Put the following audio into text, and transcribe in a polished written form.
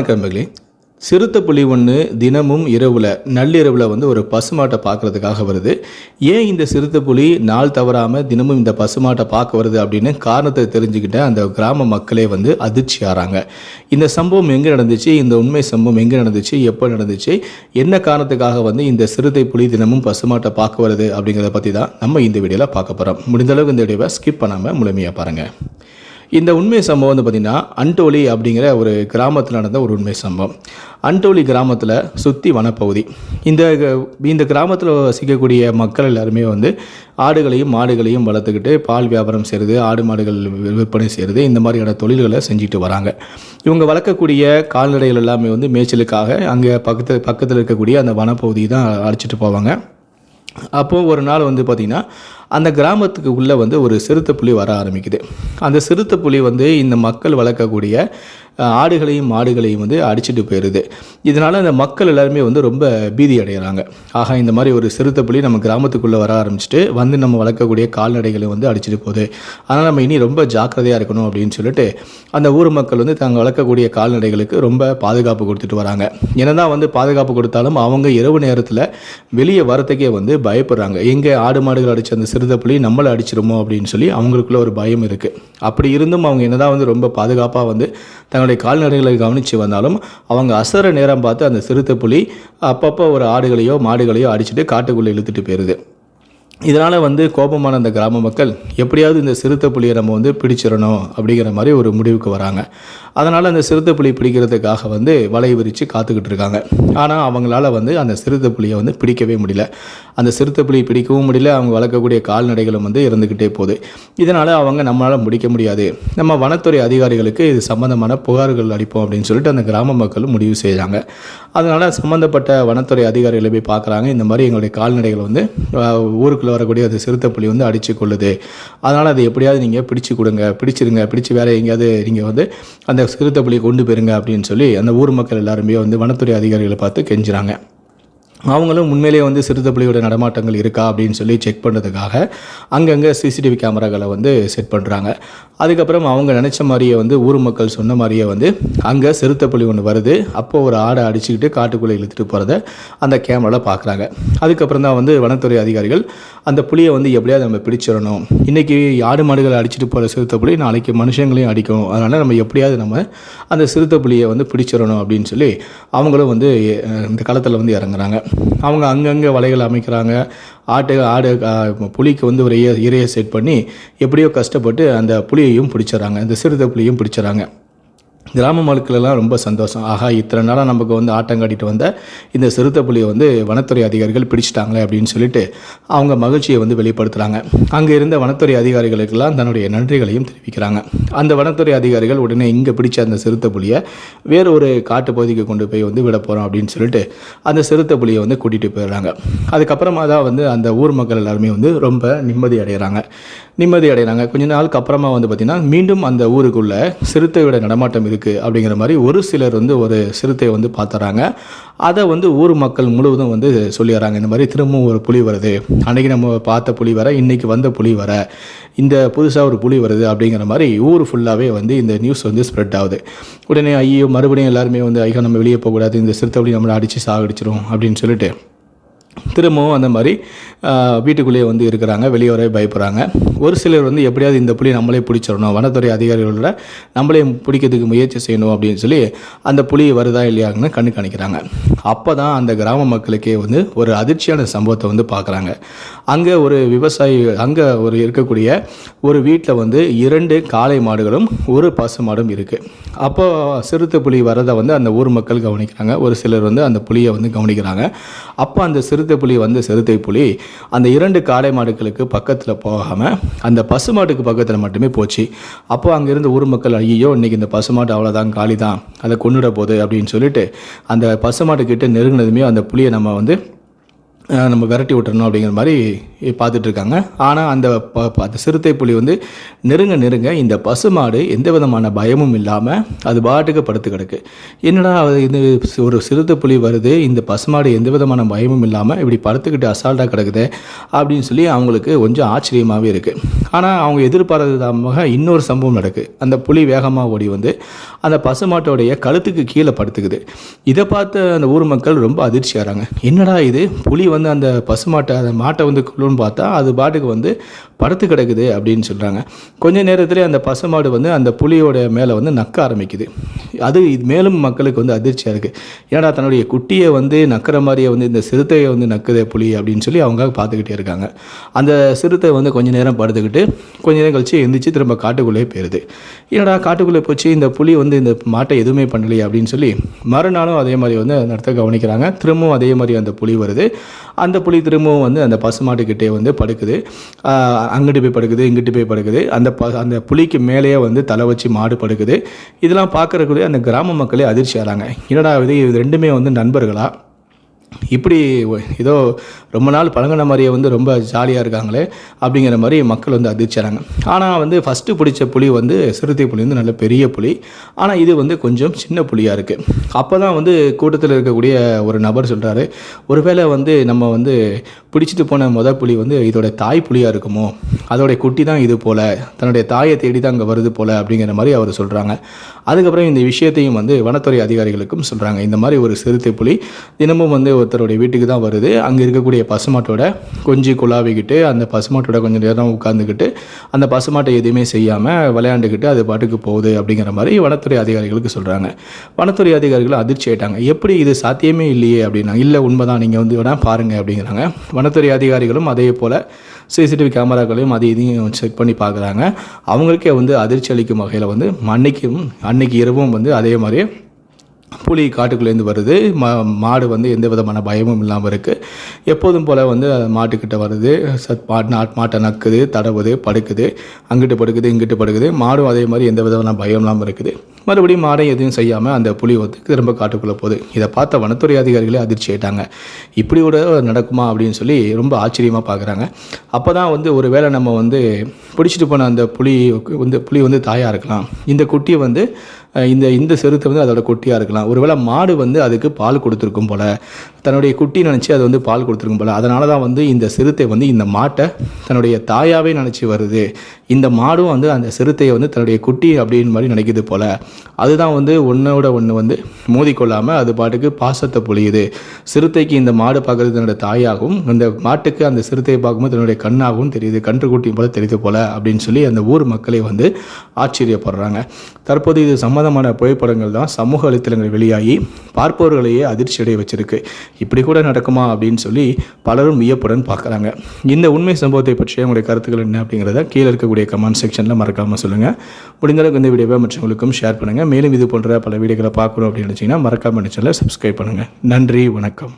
நண்பர்களே, சிறுத்தைப்புலி ஒன்று தினமும் நள்ளிரவில் ஒரு பசுமாட்டை பார்க்குறதுக்காக வருது. ஏன் இந்த சிறுத்தைப்புலி நாள் தவறாமல் தினமும் இந்த பசுமாட்டை பார்க்க வருது அப்படின்னு காரணத்தை தெரிஞ்சுக்கிட்ட அந்த கிராம மக்களே அதிர்ச்சி ஆறாங்க. இந்த சம்பவம் எங்கே நடந்துச்சு, இந்த உண்மை சம்பவம் எங்கே நடந்துச்சு, எப்போ நடந்துச்சு, என்ன காரணத்துக்காக இந்த சிறுத்தைப்புலி தினமும் பசுமாட்டை பார்க்க வருது அப்படிங்கிறத பற்றி தான் நம்ம இந்த வீடியோவில் பார்க்க போகிறோம். முடிந்தளவுக்கு இந்த வீடியோவை ஸ்கிப் பண்ணாமல் முழுமையாக பாருங்கள். இந்த உண்மை சம்பவம் பார்த்திங்கன்னா அன்டோலி அப்படிங்கிற ஒரு கிராமத்தில் நடந்த ஒரு உண்மை சம்பவம். அன்டோலி கிராமத்தில் சுற்றி வனப்பகுதி. இந்த கிராமத்தில் வசிக்கக்கூடிய மக்கள் எல்லாருமே ஆடுகளையும் மாடுகளையும் வளர்த்துக்கிட்டு பால் வியாபாரம் செய்கிறது, ஆடு மாடுகள் விற்பனை செய்கிறது, இந்த மாதிரியான தொழில்களை செஞ்சுட்டு வராங்க. இவங்க வளர்க்கக்கூடிய கால்நடைகள் எல்லாமே மேய்ச்சலுக்காக அங்கே பக்கத்தில் இருக்கக்கூடிய அந்த வனப்பகுதி தான் அழைச்சிட்டு போவாங்க. அப்போது ஒரு நாள் பார்த்திங்கன்னா அந்த கிராமத்துக்கு உள்ளே ஒரு சிறுத்தைப்புலி வர ஆரம்பிக்குது. அந்த சிறுத்தைப்புலி இந்த மக்கள் வளர்க்கக்கூடிய ஆடுகளையும் மாடுகளையும் அடிச்சுட்டு போயிடுது. இதனால் அந்த மக்கள் எல்லாருமே ரொம்ப பீதி அடைகிறாங்க. ஆக இந்த மாதிரி ஒரு சிறுத்தைப்புலி நம்ம கிராமத்துக்குள்ளே வர ஆரம்பிச்சுட்டு நம்ம வளர்க்கக்கூடிய கால்நடைகளை அடிச்சுட்டு போகுது. ஆனால் நம்ம இனி ரொம்ப ஜாக்கிரதையாக இருக்கணும் அப்படின்னு சொல்லிட்டு அந்த ஊர் மக்கள் தாங்கள் வளர்க்கக்கூடிய கால்நடைகளுக்கு ரொம்ப பாதுகாப்பு கொடுத்துட்டு வராங்க. என்னதான் பாதுகாப்பு கொடுத்தாலும் அவங்க இரவு நேரத்தில் வெளியே வரத்துக்கே பயப்படுறாங்க. எங்கே ஆடு மாடுகள் அடித்த அந்த சிறுத்தைப்புலி நம்மளை அடிச்சிருமோ அப்படின்னு சொல்லி அவங்களுக்குள்ள ஒரு பயம் இருக்குது. அப்படி இருந்தும் அவங்க என்னதான் ரொம்ப பாதுகாப்பாக தங்களுடைய கால்நடைகளை கவனித்து வந்தாலும் அவங்க அசர நேரம் பார்த்து அந்த சிறுத்தைப்புலி அப்பப்போ ஒரு ஆடுகளையோ மாடுகளையோ அடிச்சுட்டு காட்டுக்குள்ளே இழுத்துட்டு போயிடுது. இதனால் கோபமான அந்த கிராம மக்கள் எப்படியாவது இந்த சிறுத்தைப்புலியை நம்ம பிடிச்சிடணும் அப்படிங்கிற மாதிரி ஒரு முடிவுக்கு வராங்க. அதனால் அந்த சிறுத்தைப்புலி பிடிக்கிறதுக்காக வலை விரித்து காத்துக்கிட்டு இருக்காங்க. ஆனால் அவங்களால அந்த சிறுத்தைப்புலியை பிடிக்கவே முடியல. அந்த சிறுத்தைப்புலியை பிடிக்கவும் முடியல. அவங்க வளர்க்கக்கூடிய கால்நடைகளும் இறந்துக்கிட்டே போகுது. இதனால் அவங்க நம்மளால் முடிக்க முடியாது, நம்ம வனத்துறை அதிகாரிகளுக்கு இது சம்மந்தமான புகார்கள் அளிப்போம் அப்படின்னு சொல்லிட்டு அந்த கிராம மக்கள் முடிவு செய்கிறாங்க. அதனால் சம்மந்தப்பட்ட வனத்துறை அதிகாரிகளை போய் பார்க்குறாங்க. இந்த மாதிரி எங்களுடைய கால்நடைகள் ஊருக்குள்ளே வரக்கூடிய அது சிறுத்தைப்புலி அடித்து கொள்ளுது, அதனால் அதை எப்படியாவது நீங்கள் பிடிச்சு வேறு எங்கேயாவது நீங்கள் அந்த சிறுத்தைப்புலியை கொண்டு போயிருங்க அப்படின்னு சொல்லி அந்த ஊர் மக்கள் எல்லாருமே வனத்துறை அதிகாரிகளை பார்த்து கெஞ்சுறாங்க. அவங்களும் உண்மையிலேயே சிறுத்தைப்புலியோட நடமாட்டங்கள் இருக்கா அப்படின்னு சொல்லி செக் பண்ணுறதுக்காக அங்கங்கே சிசிடிவி கேமராக்களை செட் பண்ணுறாங்க. அதுக்கப்புறம் அவங்க நினச்ச மாதிரியே ஊர் மக்கள் சொன்ன மாதிரியே அங்கே சிறுத்தைப்புலி ஒன்று வருது. அப்போது ஒரு ஆடை அடிச்சுக்கிட்டு காட்டுக்குள்ளே இழுத்துட்டு போகிறத அந்த கேமராவில் பார்க்குறாங்க. அதுக்கப்புறம் தான் வனத்துறை அதிகாரிகள் அந்த புலியை எப்படியாவது நம்ம பிடிச்சிடணும், இன்றைக்கி ஆடு மாடுகளை அடிச்சுட்டு போகிற சிறுத்தைப்புலி நாளைக்கு மனுஷங்களையும் அடிக்கும், அதனால் நம்ம எப்படியாவது நம்ம அந்த சிறுத்தைப்புலியை பிடிச்சிடணும் அப்படின்னு சொல்லி அவங்களும் இந்த களத்தில் இறங்குறாங்க. அவங்க அங்கங்கே வலைகள் அமைக்கிறாங்க. ஆடு புலிக்கு ஒரு இரையை செட் பண்ணி எப்படியோ கஷ்டப்பட்டு அந்த புலியையும் பிடிச்சிடறாங்க, அந்த சிறுத்தைப்புலியையும் பிடிச்சிடறாங்க. கிராம மக்களெல்லாம் ரொம்ப சந்தோஷம். ஆகா, இத்தனை நாளாக நமக்கு ஆட்டம் காட்டிட்டு வந்த இந்த சிறுத்தைப்புலியை வனத்துறை அதிகாரிகள் பிடிச்சிட்டாங்களே அப்படின்னு சொல்லிட்டு அவங்க மகிழ்ச்சியை வெளிப்படுத்துகிறாங்க. அங்கே இருந்த வனத்துறை அதிகாரிகளுக்கெல்லாம் தன்னுடைய நன்றிகளையும் தெரிவிக்கிறாங்க. அந்த வனத்துறை அதிகாரிகள் உடனே இங்கே பிடிச்ச அந்த சிறுத்தைப்புலியை வேறு ஒரு காட்டு பகுதிக்கு கொண்டு போய் விட போகிறோம் அப்படின்னு சொல்லிட்டு அந்த சிறுத்தைப்புலியை கூட்டிகிட்டு போயிடுறாங்க. அதுக்கப்புறமா தான் அந்த ஊர் மக்கள் எல்லாருமே ரொம்ப நிம்மதி அடைகிறாங்க. கொஞ்ச நாளுக்கு அப்புறமா பார்த்திங்கன்னா மீண்டும் அந்த ஊருக்குள்ளே சிறுத்தையோட நடமாட்டம் இருக்குது அப்படிங்கிற மாதிரி ஒரு சிலர் ஒரு சிறுத்தையை பார்த்துறாங்க. அதை ஊர் மக்கள் முழுவதும் சொல்லிடுறாங்க, இந்த மாதிரி திரும்பவும் ஒரு புலி வருது, அன்றைக்கி நம்ம பார்த்த புலி வர, இன்றைக்கி வந்த புலி வர, இந்த புதுசாக ஒரு புலி வருது அப்படிங்கிற மாதிரி ஊர் ஃபுல்லாகவே இந்த நியூஸ் ஸ்ப்ரெட் ஆகுது. உடனே ஐயோ மறுபடியும் எல்லாருமே ஐயோ நம்ம வெளியே போகக்கூடாது, இந்த சிறுத்தைப்புலி நம்மளை அடித்து சாகடிச்சிரும் அப்படின்னு சொல்லிட்டு திரும்பவும் அந்த மாதிரி வீட்டுக்குள்ளேயே இருக்கிறாங்க, வெளியே வர பயப்படுறாங்க. ஒரு சிலர் எப்படியாவது இந்த புலி நம்மளே பிடிச்சிடணும், வனத்துறை அதிகாரிகளோட நம்மளே பிடிக்கிறதுக்கு முயற்சி செய்யணும் அப்படின்னு சொல்லி அந்த புலி வருதா இல்லையாங்கன்னு கண்ணு காணிக்கிறாங்க. அப்போ தான் அந்த கிராம மக்களுக்கே ஒரு அதிர்ச்சியான சம்பவத்தை பார்க்குறாங்க. அங்கே ஒரு விவசாயி அங்கே இருக்கக்கூடிய ஒரு வீட்டில் 2 காளை மாடுகளும் ஒரு பசு மாடும் இருக்குது. அப்போ சிறுத்தைப்புலி வரதை அந்த ஊர் மக்கள் கவனிக்கிறாங்க. ஒரு சிலர் அந்த புலியை கவனிக்கிறாங்க. அப்போ அந்த சிறுத்தைப்புலி சிறுத்தைப்புலி அந்த 2 காளை மாடுகளுக்கு பக்கத்தில் போகாமல் அந்த பசுமாட்டுக்கு பக்கத்தில் மட்டுமே போச்சு. அப்போ அங்கேருந்து ஊர் மக்கள் ஐயோ இன்றைக்கி இந்த பசுமாட்டு அவ்வளோதான், காளி தான், அதை கொண்டுட போகுது அப்படின்னு சொல்லிட்டு அந்த பசுமாட்டுக்கிட்ட நெருங்கினதுமே அந்த புலியை நம்ம நம்ம விரட்டி விட்டுறணும் அப்படிங்கிற மாதிரி பார்த்துட்ருக்காங்க. ஆனால் அந்த சிறுத்தை புலி வந்து நெருங்க இந்த பசுமாடு எந்த விதமான பயமும் இல்லாமல் அது பாட்டுக்கு படுத்து கிடக்கு. என்னடா இது ஒரு சிறுத்தை புலி வருது, இந்த பசுமாடு எந்த விதமான பயமும் இல்லாமல் இப்படி படுத்துக்கிட்டு அசால்ட்டாக கிடக்குது அப்படின்னு சொல்லி அவங்களுக்கு கொஞ்சம் ஆச்சரியமாகவே இருக்குது. ஆனால் அவங்க எதிர்பாராததாக இன்னொரு சம்பவம் நடக்குது. அந்த புலி வேகமாக ஓடி வந்து அந்த பசுமாட்டோடைய கழுத்துக்கு கீழே படுத்துக்குது. இதை பார்த்த அந்த ஊர் மக்கள் ரொம்ப அதிர்ச்சி ஆகிறாங்க. என்னடா இது, புலி வந்து அந்த பசுமாட்டை அந்த மாட்டை வந்து கொள்ளுன்னு பார்த்தா அது பாட்டுக்கு வந்து படுத்து கிடக்குது அப்படின்னு சொல்கிறாங்க. கொஞ்ச நேரத்திலே அந்த பசுமாடு வந்து அந்த புலியோட மேலே வந்து நக்க ஆரம்பிக்குது. அது இது மேலும் மக்களுக்கு வந்து அதிர்ச்சியாக இருக்குது. ஏன்னா தன்னுடைய குட்டியை வந்து நக்கிற மாதிரியே வந்து இந்த சிறுத்தையை வந்து நக்குதே புலி அப்படின்னு சொல்லி அவங்க பார்த்துக்கிட்டே இருக்காங்க. அந்த சிறுத்தை வந்து கொஞ்ச நேரம் படுத்துக்கிட்டு கொஞ்ச நேரம் கழிச்சு எந்திரிச்சு திரும்ப காட்டுக்குள்ளே போயிடுது. என்னடா காட்டுக்குள்ளே போச்சு, இந்த புலி வந்து இந்த மாட்டை எதுவுமே பண்ணலையே அப்படின்னு சொல்லி மறுநாளும் அதே மாதிரி வந்து அந்த இடத்த கவனிக்கிறாங்க. திரும்பவும் அதே மாதிரி அந்த புலி வருது. அந்த புலி திரும்பவும் வந்து அந்த பசுமாட்டுக்கிட்டே வந்து படுக்குது. அங்கிட்டு போய் படுக்குது, இங்கிட்டு போய் படுக்குது. அந்த புலிக்கு மேலேயே வந்து தலை வச்சு மாடு படுக்குது. இதெல்லாம் பார்க்குறக்குள்ளே அந்த கிராம மக்களே அதிர்ச்சி ஆகிறாங்க. என்னடா இது ரெண்டுமே வந்து நண்பர்களா, இப்படி ஏதோ ரொம்ப நாள் பழங்கின மாதிரியே வந்து ரொம்ப ஜாலியாக இருக்காங்களே அப்படிங்கிற மாதிரி மக்கள் வந்து அதிர்ச்சிறாங்க. ஆனால் வந்து ஃபஸ்ட்டு பிடிச்ச புலி வந்து சிறுத்தை புலி வந்து நல்ல பெரிய புலி. ஆனால் இது வந்து கொஞ்சம் சின்ன புலியாக இருக்குது. அப்போ தான் வந்து கூட்டத்தில் இருக்கக்கூடிய ஒரு நபர் சொல்கிறாரு, ஒருவேளை வந்து நம்ம வந்து பிடிச்சிட்டு போன புலி வந்து இதோட தாய் புலியாக இருக்குமோ, அதோடைய குட்டி தான் இது போல் தன்னுடைய தாயை தேடி தான் அங்கே வருது போல் அப்படிங்கிற மாதிரி அவர் சொல்கிறாங்க. அதுக்கப்புறம் இந்த விஷயத்தையும் வந்து வனத்துறை அதிகாரிகளுக்கும் சொல்கிறாங்க. இந்த மாதிரி ஒரு சிறுத்தை புலி தினமும் வந்து ஒருத்தருடைய வீட்டுக்கு தான் வருது. அங்கே இருக்கக்கூடிய பசுமாட்டோட கொஞ்சி குழாவிக்கிட்டு அந்த பசுமாட்டோட கொஞ்சம் நேரம் உட்காந்துக்கிட்டு அந்த பசுமாட்டை எதுவுமே செய்யாமல் விளையாண்டுக்கிட்டு அது பாட்டுக்கு போகுது அப்படிங்கிற மாதிரி வனத்துறை அதிகாரிகளுக்கு சொல்கிறாங்க. வனத்துறை அதிகாரிகள் அதிர்ச்சி ஆயிட்டாங்க. எப்படி இது சாத்தியமே இல்லையே அப்படின்னா, இல்லை உண்மைதான், நீங்கள் வந்து வேணால் பாருங்கள் அப்படிங்கிறாங்க. வனத்துறை அதிகாரிகளும் அதே போல் சிசிடிவி கேமராக்களையும் அது இதையும் செக் பண்ணி பார்க்குறாங்க. அவங்களுக்கே வந்து அதிர்ச்சி அளிக்கும் வகையில் வந்து அன்னைக்கு இரவும் வந்து அதே மாதிரி புலி காட்டுக்குள்ளேருந்து வருது. மாடு வந்து எந்த விதமான பயமும் இல்லாமல் இருக்குது. எப்போதும் போல் வந்து மாட்டுக்கிட்ட வருது, மாட்டை நக்குது, தடவுது, படுக்குது, அங்கிட்டு படுக்குது, இங்கிட்டு படுக்குது. மாடும் அதே மாதிரி எந்த விதமான பயம் இல்லாமல் இருக்குது. மறுபடியும் மாடை எதுவும் செய்யாமல் அந்த புலி வந்து திரும்ப காட்டுக்குள்ளே போகுது. இதை பார்த்த வனத்துறை அதிகாரிகளே அதிர்ச்சி ஆயிட்டாங்க. இப்படி கூட நடக்குமா அப்படின்னு சொல்லி ரொம்ப ஆச்சரியமாக பார்க்குறாங்க. அப்போ தான் வந்து ஒரு வேளை நம்ம வந்து பிடிச்சிட்டு போன அந்த புலி வந்து தாயாக இருக்கலாம், இந்த குட்டியை வந்து இந்த சிறுத்தை வந்து அதோட குட்டியாக இருக்கலாம். ஒருவேளை மாடு வந்து அதுக்கு பால் கொடுத்துருக்கும் போல், தன்னுடைய குட்டி நினச்சி அது வந்து பால் கொடுத்துருக்கும் போல். அதனால தான் வந்து இந்த சிறுத்தை வந்து இந்த மாட்டை தன்னுடைய தாயாகவே நினச்சி வருது. இந்த மாடும் வந்து அந்த சிறுத்தையை வந்து தன்னுடைய குட்டி அப்படின்னு மாதிரி நினைக்கிது போல். அதுதான் வந்து ஒன்றோட ஒன்று வந்து மோதிக்கொள்ளாமல் அது பாட்டுக்கு பாசத்தை பொழியுது. சிறுத்தைக்கு இந்த மாடு பார்க்குறது தன்னுடைய தாயாகவும், அந்த மாட்டுக்கு அந்த சிறுத்தையை பார்க்கும்போது தன்னுடைய கண்ணாகவும் தெரியுது, கன்றுக்குட்டியும் போல் தெரியுது போல் அப்படின்னு சொல்லி அந்த ஊர் மக்களே வந்து ஆச்சரியப்படுறாங்க. தற்போது இது சம்பந்தமான புகைப்படங்கள் தான் சமூக வலைத்தளங்கள் வெளியாகி பார்ப்பவர்களையே அதிர்ச்சியடைய வச்சிருக்கு. இப்படி கூட நடக்குமா அப்படின்னு சொல்லி பலரும் வியப்புடன் பார்க்குறாங்க. இந்த உண்மை சம்பவத்தை பற்றிய உங்களுடைய கருத்துக்கள் என்ன அப்படிங்கிறத கீழே இருக்கக்கூடிய கமெண்ட் செக்ஷனில் மறக்காமல் சொல்லுங்கள். முடிந்தளவுக்கு இந்த வீடியோவை மற்றவங்களுக்கும் ஷேர் பண்ணுங்கள். மேலும் இது போன்ற பல வீடியோக்களை பார்க்கணும் அப்படின்னு நினச்சிங்கன்னா மறக்காமல் சேனலை சப்ஸ்கிரைப் பண்ணுங்கள். நன்றி, வணக்கம்.